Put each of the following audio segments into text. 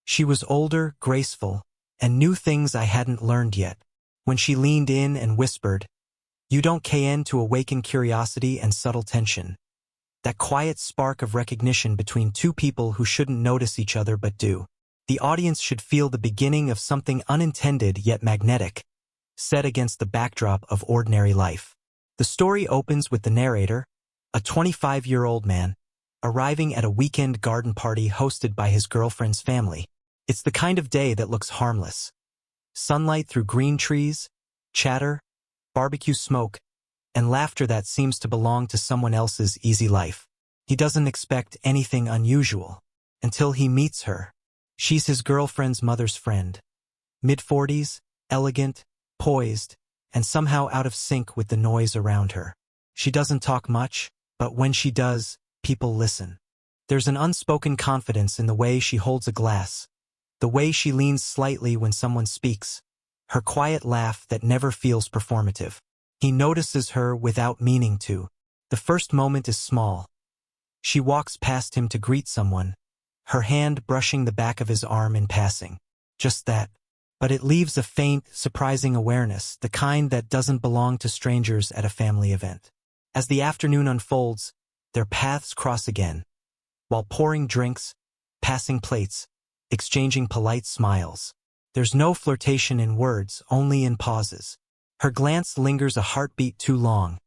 She was older, graceful, and knew things I hadn't learned yet. When she leaned in and whispered, "You don't KN," to awaken curiosity and subtle tension. That quiet spark of recognition between two people who shouldn't notice each other but do. The audience should feel the beginning of something unintended yet magnetic, set against the backdrop of ordinary life. The story opens with the narrator, a 25-year-old man, arriving at a weekend garden party hosted by his girlfriend's family. It's the kind of day that looks harmless. Sunlight through green trees, chatter, barbecue smoke, and laughter that seems to belong to someone else's easy life. He doesn't expect anything unusual until he meets her. She's his girlfriend's mother's friend. Mid-40s, elegant, poised, and somehow out of sync with the noise around her. She doesn't talk much, but when she does, people listen. There's an unspoken confidence in the way she holds a glass, the way she leans slightly when someone speaks, her quiet laugh that never feels performative. He notices her without meaning to. The first moment is small. She walks past him to greet someone, her hand brushing the back of his arm in passing. Just that. But it leaves a faint, surprising awareness, the kind that doesn't belong to strangers at a family event. As the afternoon unfolds, their paths cross again. While pouring drinks, passing plates, exchanging polite smiles. There's no flirtation in words, only in pauses. Her glance lingers a heartbeat too long,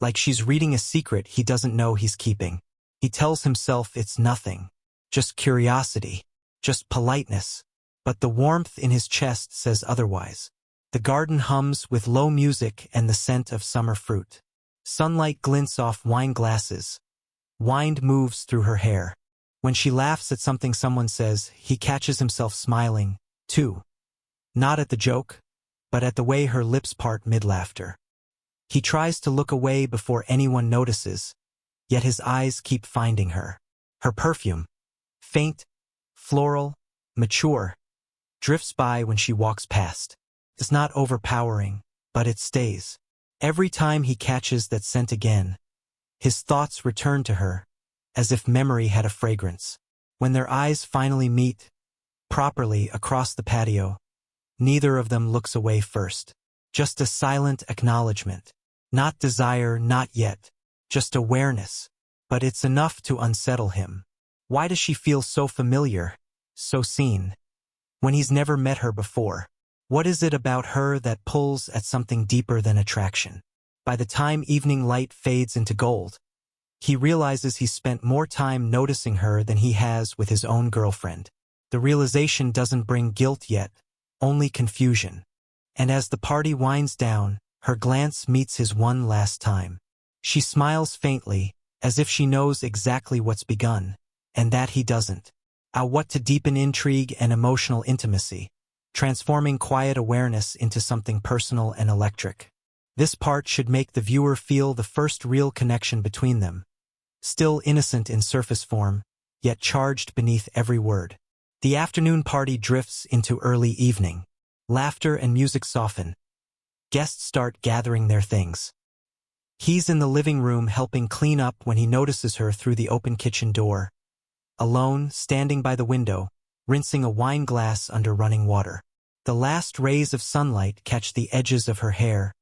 like she's reading a secret he doesn't know he's keeping. He tells himself it's nothing, just curiosity, just politeness. But the warmth in his chest says otherwise. The garden hums with low music and the scent of summer fruit. Sunlight glints off wine glasses. Wind moves through her hair. When she laughs at something someone says, he catches himself smiling, too. Not at the joke, but at the way her lips part mid-laughter. He tries to look away before anyone notices, yet his eyes keep finding her. Her perfume, faint, floral, mature, drifts by when she walks past. It's not overpowering, but it stays. Every time he catches that scent again, his thoughts return to her, as if memory had a fragrance. When their eyes finally meet, properly across the patio, neither of them looks away first. Just a silent acknowledgement. Not desire, not yet. Just awareness. But it's enough to unsettle him. Why does she feel so familiar, so seen, when he's never met her before? What is it about her that pulls at something deeper than attraction? By the time evening light fades into gold, he realizes he's spent more time noticing her than he has with his own girlfriend. The realization doesn't bring guilt yet, only confusion. And as the party winds down, her glance meets his one last time. She smiles faintly, as if she knows exactly what's begun, and that he doesn't. What to deepen intrigue and emotional intimacy, transforming quiet awareness into something personal and electric. This part should make the viewer feel the first real connection between them. Still innocent in surface form, yet charged beneath every word. The afternoon party drifts into early evening. Laughter and music soften. Guests start gathering their things. He's in the living room helping clean up when he notices her through the open kitchen door. Alone, standing by the window, rinsing a wine glass under running water. The last rays of sunlight catch the edges of her hair,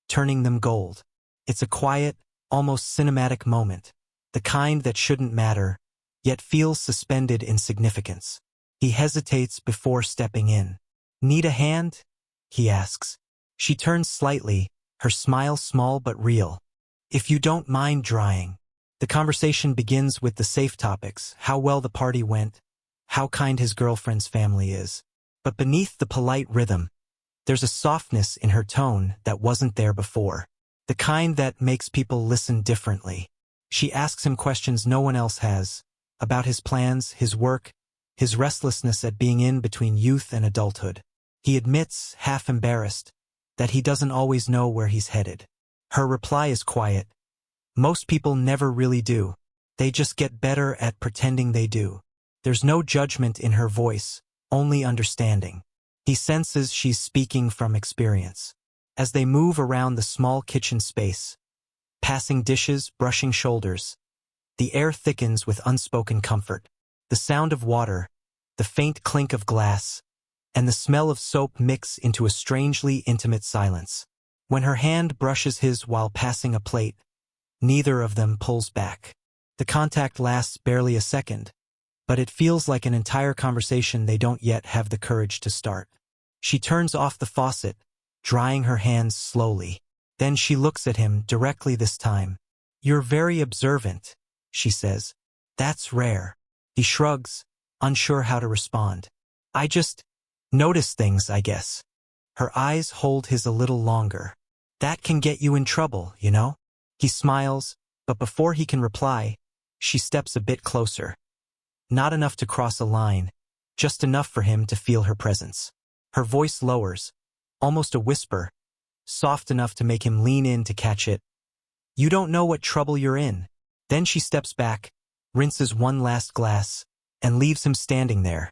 turning them gold. It's a quiet, almost cinematic moment, the kind that shouldn't matter, yet feels suspended in significance. He hesitates before stepping in. "Need a hand?" he asks. She turns slightly, her smile small but real. "If you don't mind drying." The conversation begins with the safe topics, how well the party went, how kind his girlfriend's family is. But beneath the polite rhythm, there's a softness in her tone that wasn't there before. The kind that makes people listen differently. She asks him questions no one else has, about his plans, his work, his restlessness at being in between youth and adulthood. He admits, half embarrassed, that he doesn't always know where he's headed. Her reply is quiet. Most people never really do. They just get better at pretending they do. There's no judgment in her voice, only understanding. He senses she's speaking from experience. As they move around the small kitchen space, passing dishes, brushing shoulders, the air thickens with unspoken comfort. The sound of water, the faint clink of glass, and the smell of soap mix into a strangely intimate silence. When her hand brushes his while passing a plate, neither of them pulls back. The contact lasts barely a second, but it feels like an entire conversation they don't yet have the courage to start. She turns off the faucet, drying her hands slowly. Then she looks at him directly this time. "You're very observant," she says. "That's rare." He shrugs, unsure how to respond. "I just notice things, I guess." Her eyes hold his a little longer. "That can get you in trouble, you know?" He smiles, but before he can reply, she steps a bit closer. Not enough to cross a line, just enough for him to feel her presence. Her voice lowers, almost a whisper, soft enough to make him lean in to catch it. "You don't know what trouble you're in." Then she steps back, rinses one last glass, and leaves him standing there.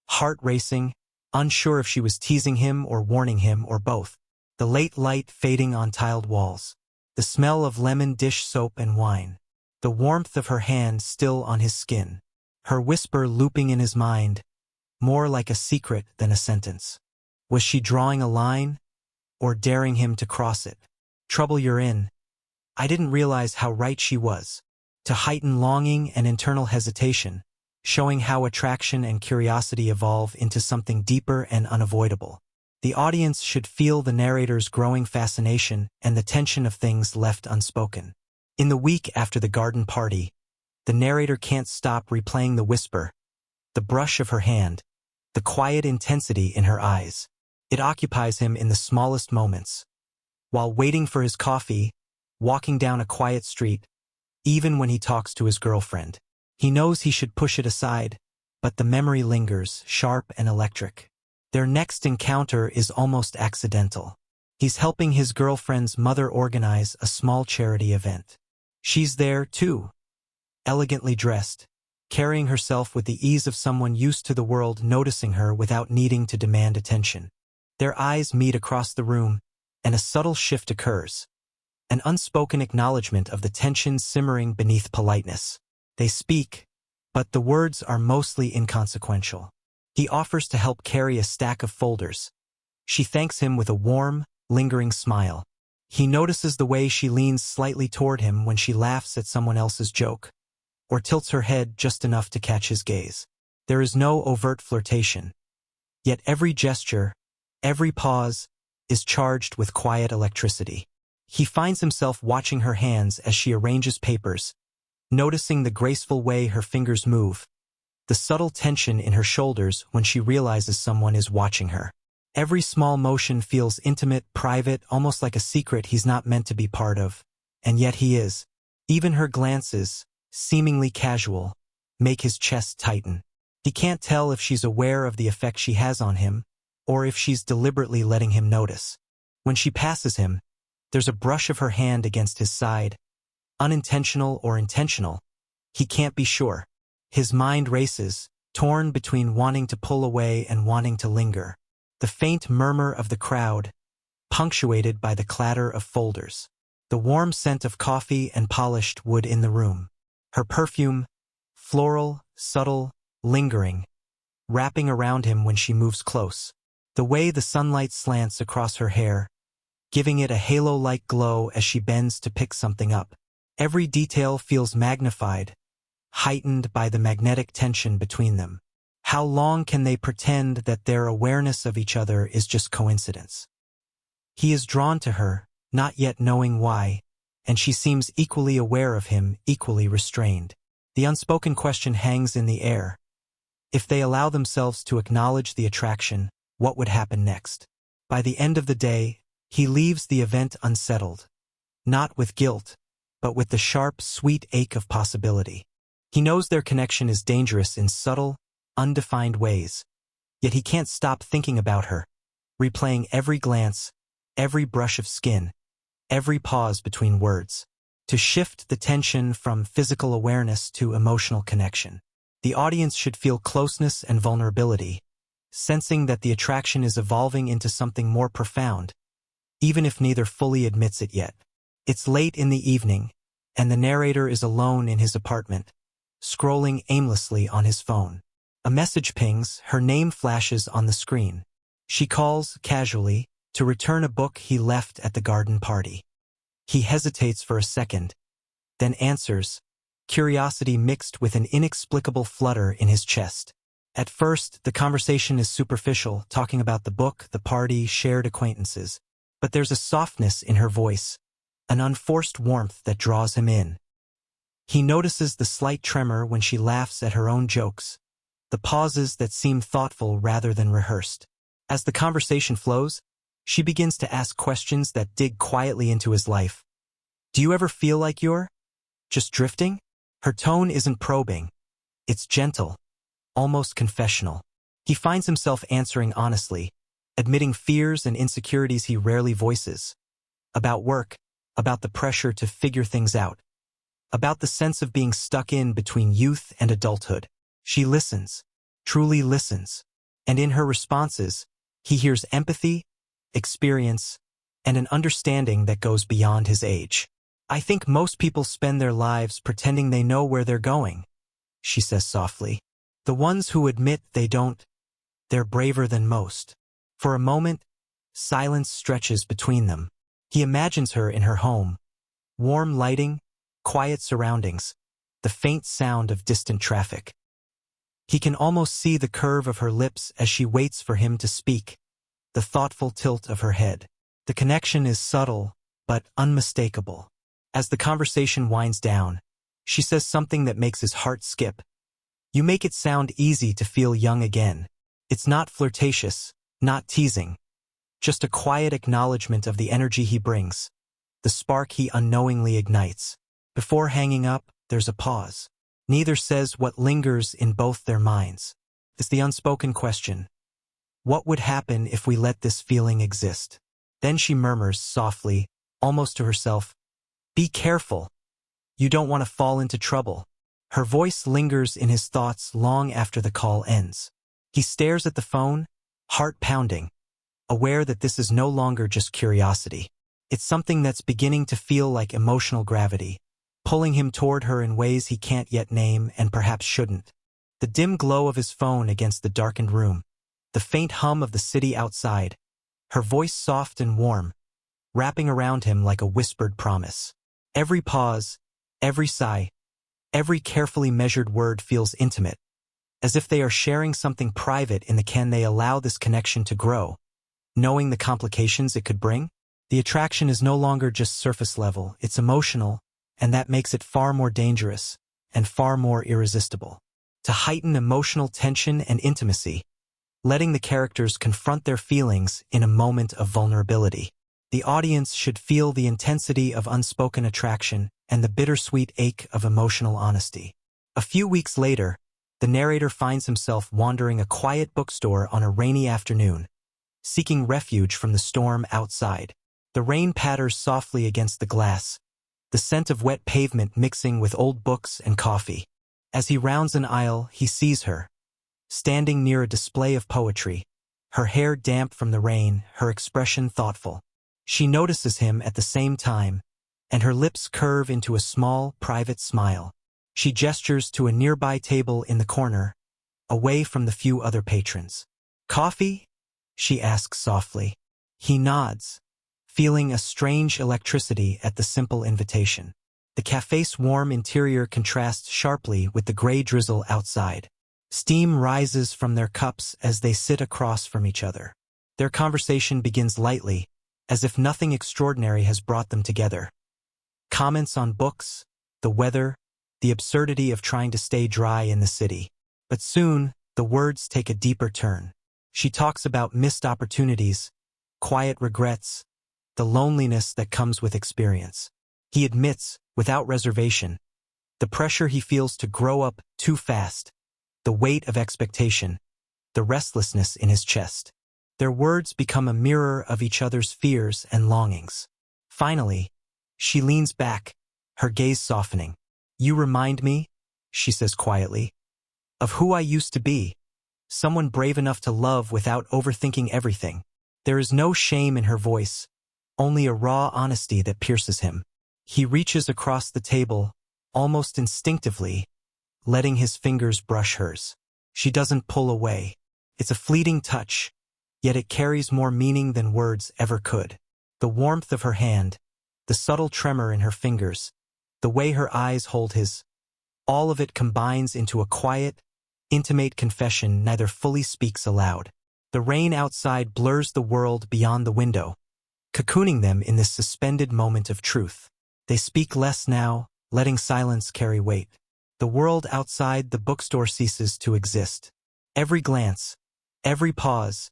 Heart racing, unsure if she was teasing him or warning him or both. The late light fading on tiled walls. The smell of lemon dish soap and wine. The warmth of her hand still on his skin. Her whisper looping in his mind, more like a secret than a sentence. Was she drawing a line, or daring him to cross it? "Trouble you're in." I didn't realize how right she was. To heighten longing and internal hesitation, showing how attraction and curiosity evolve into something deeper and unavoidable. The audience should feel the narrator's growing fascination and the tension of things left unspoken. In the week after the garden party, the narrator can't stop replaying the whisper, the brush of her hand, the quiet intensity in her eyes. It occupies him in the smallest moments. While waiting for his coffee, walking down a quiet street, even when he talks to his girlfriend. He knows he should push it aside, but the memory lingers, sharp and electric. Their next encounter is almost accidental. He's helping his girlfriend's mother organize a small charity event. She's there, too, elegantly dressed, carrying herself with the ease of someone used to the world noticing her without needing to demand attention. Their eyes meet across the room, and a subtle shift occurs. An unspoken acknowledgement of the tension simmering beneath politeness. They speak, but the words are mostly inconsequential. He offers to help carry a stack of folders. She thanks him with a warm, lingering smile. He notices the way she leans slightly toward him when she laughs at someone else's joke, or tilts her head just enough to catch his gaze. There is no overt flirtation. Yet every gesture, every pause, is charged with quiet electricity. He finds himself watching her hands as she arranges papers, noticing the graceful way her fingers move, the subtle tension in her shoulders when she realizes someone is watching her. Every small motion feels intimate, private, almost like a secret he's not meant to be part of, and yet he is. Even her glances, seemingly casual, make his chest tighten. He can't tell if she's aware of the effect she has on him, or if she's deliberately letting him notice. When she passes him, there's a brush of her hand against his side. Unintentional or intentional, he can't be sure. His mind races, torn between wanting to pull away and wanting to linger. The faint murmur of the crowd, punctuated by the clatter of folders. The warm scent of coffee and polished wood in the room. Her perfume, floral, subtle, lingering, wrapping around him when she moves close. The way the sunlight slants across her hair, giving it a halo-like glow as she bends to pick something up. Every detail feels magnified, heightened by the magnetic tension between them. How long can they pretend that their awareness of each other is just coincidence? He is drawn to her, not yet knowing why, and she seems equally aware of him, equally restrained. The unspoken question hangs in the air. If they allow themselves to acknowledge the attraction, what would happen next? By the end of the day, he leaves the event unsettled. Not with guilt, but with the sharp, sweet ache of possibility. He knows their connection is dangerous in subtle, undefined ways, yet he can't stop thinking about her, replaying every glance, every brush of skin, every pause between words, to shift the tension from physical awareness to emotional connection. The audience should feel closeness and vulnerability, sensing that the attraction is evolving into something more profound, even if neither fully admits it yet. It's late in the evening, and the narrator is alone in his apartment, scrolling aimlessly on his phone. A message pings, her name flashes on the screen. She calls, casually, to return a book he left at the garden party. He hesitates for a second, then answers, curiosity mixed with an inexplicable flutter in his chest. At first, the conversation is superficial, talking about the book, the party, shared acquaintances. But there's a softness in her voice, an unforced warmth that draws him in. He notices the slight tremor when she laughs at her own jokes, the pauses that seem thoughtful rather than rehearsed. As the conversation flows, she begins to ask questions that dig quietly into his life. Do you ever feel like you're just drifting? Her tone isn't probing. It's gentle, almost confessional. He finds himself answering honestly, admitting fears and insecurities he rarely voices. About work, about the pressure to figure things out, about the sense of being stuck in between youth and adulthood. She listens, truly listens, and in her responses, he hears empathy, experience, and an understanding that goes beyond his age. I think most people spend their lives pretending they know where they're going, she says softly. The ones who admit they don't, they're braver than most. For a moment, silence stretches between them. He imagines her in her home. Warm lighting, quiet surroundings, the faint sound of distant traffic. He can almost see the curve of her lips as she waits for him to speak, the thoughtful tilt of her head. The connection is subtle, but unmistakable. As the conversation winds down, she says something that makes his heart skip. You make it sound easy to feel young again. It's not flirtatious, not teasing. Just a quiet acknowledgement of the energy he brings, the spark he unknowingly ignites. Before hanging up, there's a pause. Neither says what lingers in both their minds. It's the unspoken question. What would happen if we let this feeling exist? Then she murmurs softly, almost to herself, be careful. You don't want to fall into trouble. Her voice lingers in his thoughts long after the call ends. He stares at the phone, heart pounding, aware that this is no longer just curiosity. It's something that's beginning to feel like emotional gravity, pulling him toward her in ways he can't yet name and perhaps shouldn't. The dim glow of his phone against the darkened room, the faint hum of the city outside, her voice soft and warm, wrapping around him like a whispered promise. Every pause, every sigh, every carefully measured word feels intimate, as if they are sharing something private in the can they allow this connection to grow, knowing the complications it could bring. The attraction is no longer just surface level, it's emotional, and that makes it far more dangerous and far more irresistible. To heighten emotional tension and intimacy, letting the characters confront their feelings in a moment of vulnerability. The audience should feel the intensity of unspoken attraction and the bittersweet ache of emotional honesty. A few weeks later, the narrator finds himself wandering a quiet bookstore on a rainy afternoon, seeking refuge from the storm outside. The rain patters softly against the glass, the scent of wet pavement mixing with old books and coffee. As he rounds an aisle, he sees her, standing near a display of poetry, her hair damp from the rain, her expression thoughtful. She notices him at the same time, and her lips curve into a small, private smile. She gestures to a nearby table in the corner, away from the few other patrons. Coffee? She asks softly. He nods, feeling a strange electricity at the simple invitation. The cafe's warm interior contrasts sharply with the gray drizzle outside. Steam rises from their cups as they sit across from each other. Their conversation begins lightly, as if nothing extraordinary has brought them together. Comments on books, the weather, the absurdity of trying to stay dry in the city. But soon, the words take a deeper turn. She talks about missed opportunities, quiet regrets, the loneliness that comes with experience. He admits, without reservation, the pressure he feels to grow up too fast, the weight of expectation, the restlessness in his chest. Their words become a mirror of each other's fears and longings. Finally, she leans back, her gaze softening. You remind me, she says quietly, of who I used to be, someone brave enough to love without overthinking everything. There is no shame in her voice, only a raw honesty that pierces him. He reaches across the table, almost instinctively, letting his fingers brush hers. She doesn't pull away. It's a fleeting touch, yet it carries more meaning than words ever could. The warmth of her hand, the subtle tremor in her fingers, the way her eyes hold his, all of it combines into a quiet, intimate confession neither fully speaks aloud. The rain outside blurs the world beyond the window, cocooning them in this suspended moment of truth. They speak less now, letting silence carry weight. The world outside the bookstore ceases to exist. Every glance, every pause,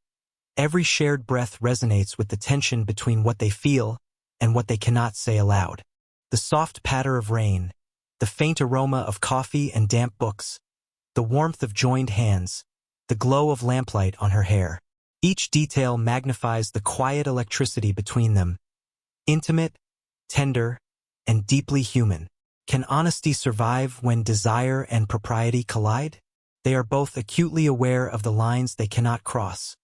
every shared breath resonates with the tension between what they feel and what they cannot say aloud. The soft patter of rain, the faint aroma of coffee and damp books, the warmth of joined hands, the glow of lamplight on her hair. Each detail magnifies the quiet electricity between them. Intimate, tender, and deeply human. Can honesty survive when desire and propriety collide? They are both acutely aware of the lines they cannot cross,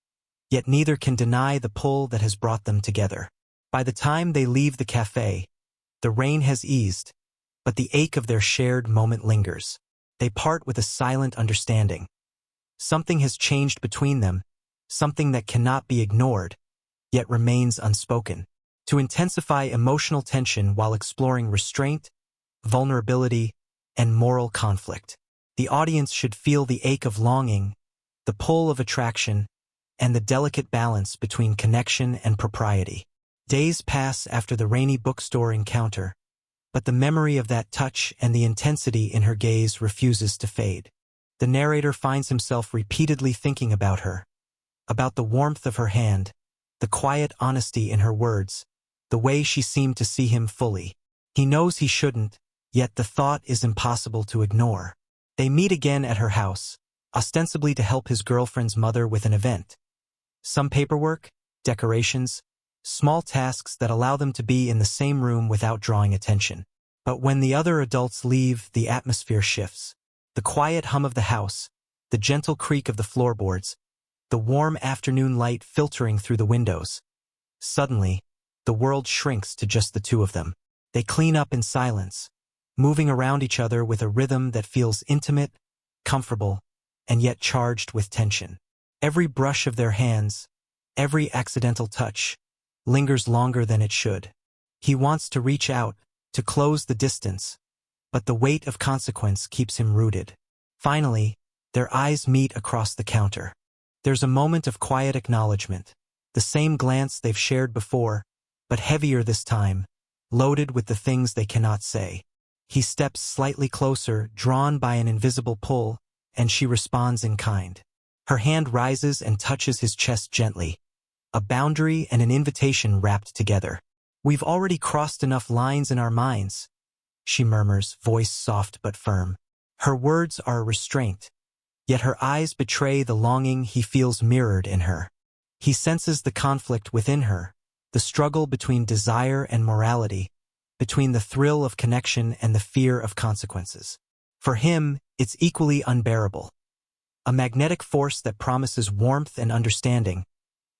yet neither can deny the pull that has brought them together. By the time they leave the cafe, the rain has eased, but the ache of their shared moment lingers. They part with a silent understanding. Something has changed between them, something that cannot be ignored, yet remains unspoken. To intensify emotional tension while exploring restraint, vulnerability, and moral conflict, the audience should feel the ache of longing, the pull of attraction, and the delicate balance between connection and propriety. Days pass after the rainy bookstore encounter, but the memory of that touch and the intensity in her gaze refuses to fade. The narrator finds himself repeatedly thinking about her, about the warmth of her hand, the quiet honesty in her words, the way she seemed to see him fully. He knows he shouldn't, yet the thought is impossible to ignore. They meet again at her house, ostensibly to help his girlfriend's mother with an event. Some paperwork, decorations, small tasks that allow them to be in the same room without drawing attention. But when the other adults leave, the atmosphere shifts. The quiet hum of the house, the gentle creak of the floorboards, the warm afternoon light filtering through the windows. Suddenly, the world shrinks to just the two of them. They clean up in silence, moving around each other with a rhythm that feels intimate, comfortable, and yet charged with tension. Every brush of their hands, every accidental touch, lingers longer than it should. He wants to reach out, to close the distance, but the weight of consequence keeps him rooted. Finally, their eyes meet across the counter. There's a moment of quiet acknowledgement, the same glance they've shared before, but heavier this time, loaded with the things they cannot say. He steps slightly closer, drawn by an invisible pull, and she responds in kind. Her hand rises and touches his chest gently, a boundary and an invitation wrapped together. "We've already crossed enough lines in our minds," she murmurs, voice soft but firm. Her words are a restraint, yet her eyes betray the longing he feels mirrored in her. He senses the conflict within her, the struggle between desire and morality, between the thrill of connection and the fear of consequences. For him, it's equally unbearable. A magnetic force that promises warmth and understanding,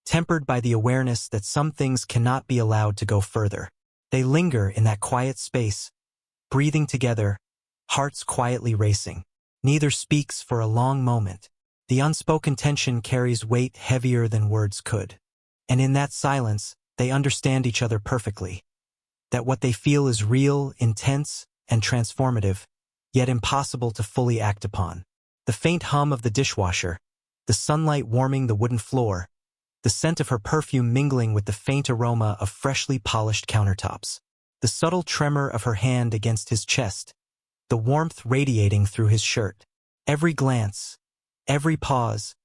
tempered by the awareness that some things cannot be allowed to go further. They linger in that quiet space, breathing together, hearts quietly racing. Neither speaks for a long moment. The unspoken tension carries weight heavier than words could. And in that silence, they understand each other perfectly. That what they feel is real, intense, and transformative, yet impossible to fully act upon. The faint hum of the dishwasher, the sunlight warming the wooden floor, the scent of her perfume mingling with the faint aroma of freshly polished countertops, the subtle tremor of her hand against his chest, the warmth radiating through his shirt. Every glance, every pause,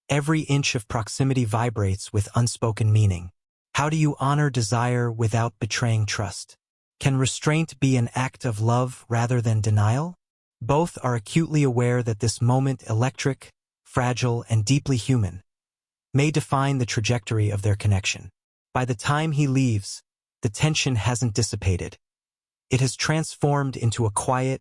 every inch of proximity vibrates with unspoken meaning. How do you honor desire without betraying trust? Can restraint be an act of love rather than denial? Both are acutely aware that this moment, electric, fragile, and deeply human, may define the trajectory of their connection. By the time he leaves, the tension hasn't dissipated. It has transformed into a quiet,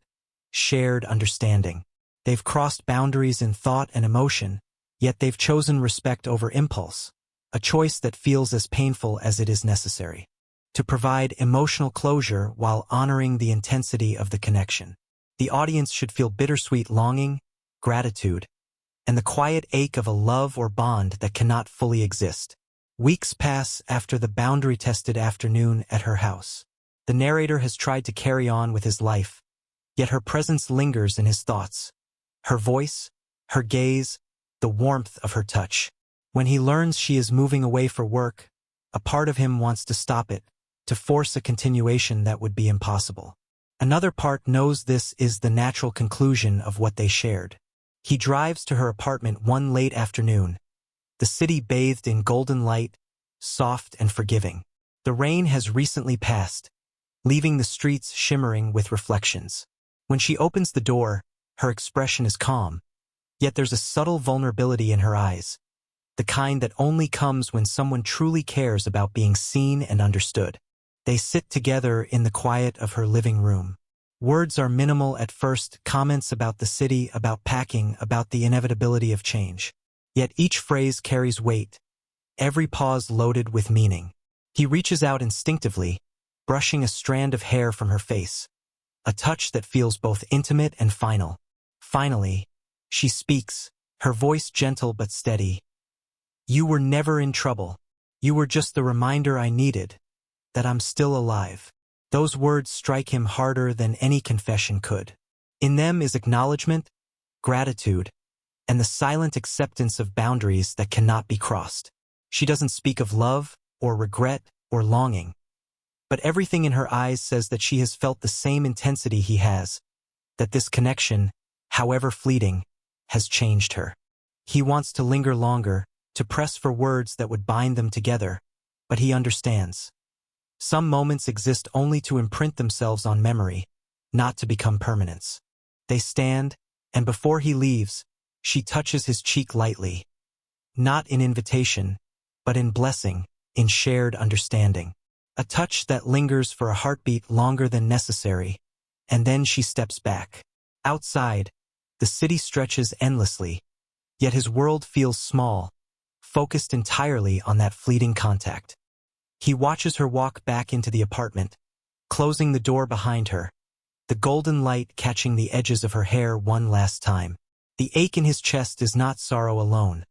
shared understanding. They've crossed boundaries in thought and emotion, yet they've chosen respect over impulse, a choice that feels as painful as it is necessary, to provide emotional closure while honoring the intensity of the connection. The audience should feel bittersweet longing, gratitude, and the quiet ache of a love or bond that cannot fully exist. Weeks pass after the boundary-tested afternoon at her house. The narrator has tried to carry on with his life, yet her presence lingers in his thoughts. Her voice, her gaze, the warmth of her touch. When he learns she is moving away for work, a part of him wants to stop it, to force a continuation that would be impossible. Another part knows this is the natural conclusion of what they shared. He drives to her apartment one late afternoon, the city bathed in golden light, soft and forgiving. The rain has recently passed, leaving the streets shimmering with reflections. When she opens the door, her expression is calm, yet there's a subtle vulnerability in her eyes, the kind that only comes when someone truly cares about being seen and understood. They sit together in the quiet of her living room. Words are minimal at first, comments about the city, about packing, about the inevitability of change. Yet each phrase carries weight, every pause loaded with meaning. He reaches out instinctively, brushing a strand of hair from her face, a touch that feels both intimate and final. Finally, she speaks, her voice gentle but steady. "You were never in trouble. You were just the reminder I needed, that I'm still alive." Those words strike him harder than any confession could. In them is acknowledgement, gratitude, and the silent acceptance of boundaries that cannot be crossed. She doesn't speak of love, or regret, or longing, but everything in her eyes says that she has felt the same intensity he has, that this connection, however fleeting, has changed her. He wants to linger longer, to press for words that would bind them together, but he understands. Some moments exist only to imprint themselves on memory, not to become permanence. They stand, and before he leaves, she touches his cheek lightly. Not in invitation, but in blessing, in shared understanding. A touch that lingers for a heartbeat longer than necessary, and then she steps back. Outside, the city stretches endlessly, yet his world feels small, focused entirely on that fleeting contact. He watches her walk back into the apartment, closing the door behind her, the golden light catching the edges of her hair one last time. The ache in his chest is not sorrow alone.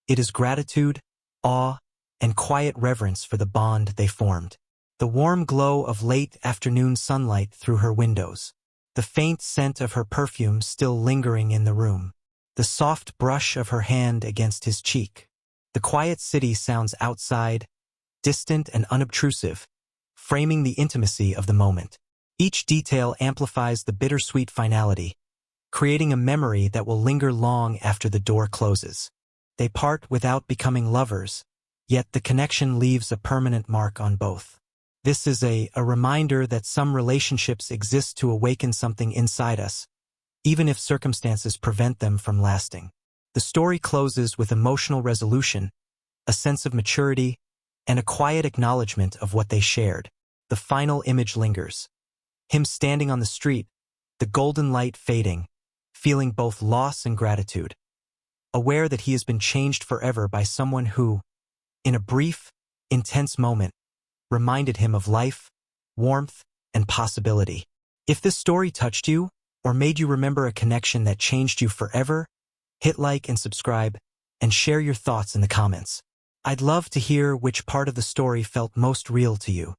It is gratitude, awe, and quiet reverence for the bond they formed. The warm glow of late afternoon sunlight through her windows, the faint scent of her perfume still lingering in the room, the soft brush of her hand against his cheek. The quiet city sounds outside, distant and unobtrusive, framing the intimacy of the moment. Each detail amplifies the bittersweet finality, creating a memory that will linger long after the door closes. They part without becoming lovers, yet the connection leaves a permanent mark on both. This is a reminder that some relationships exist to awaken something inside us, even if circumstances prevent them from lasting. The story closes with emotional resolution, a sense of maturity, and a quiet acknowledgement of what they shared. The final image lingers. Him standing on the street, the golden light fading, feeling both loss and gratitude, aware that he has been changed forever by someone who, in a brief, intense moment, reminded him of life, warmth, and possibility. If this story touched you, or made you remember a connection that changed you forever, hit like and subscribe, and share your thoughts in the comments. I'd love to hear which part of the story felt most real to you.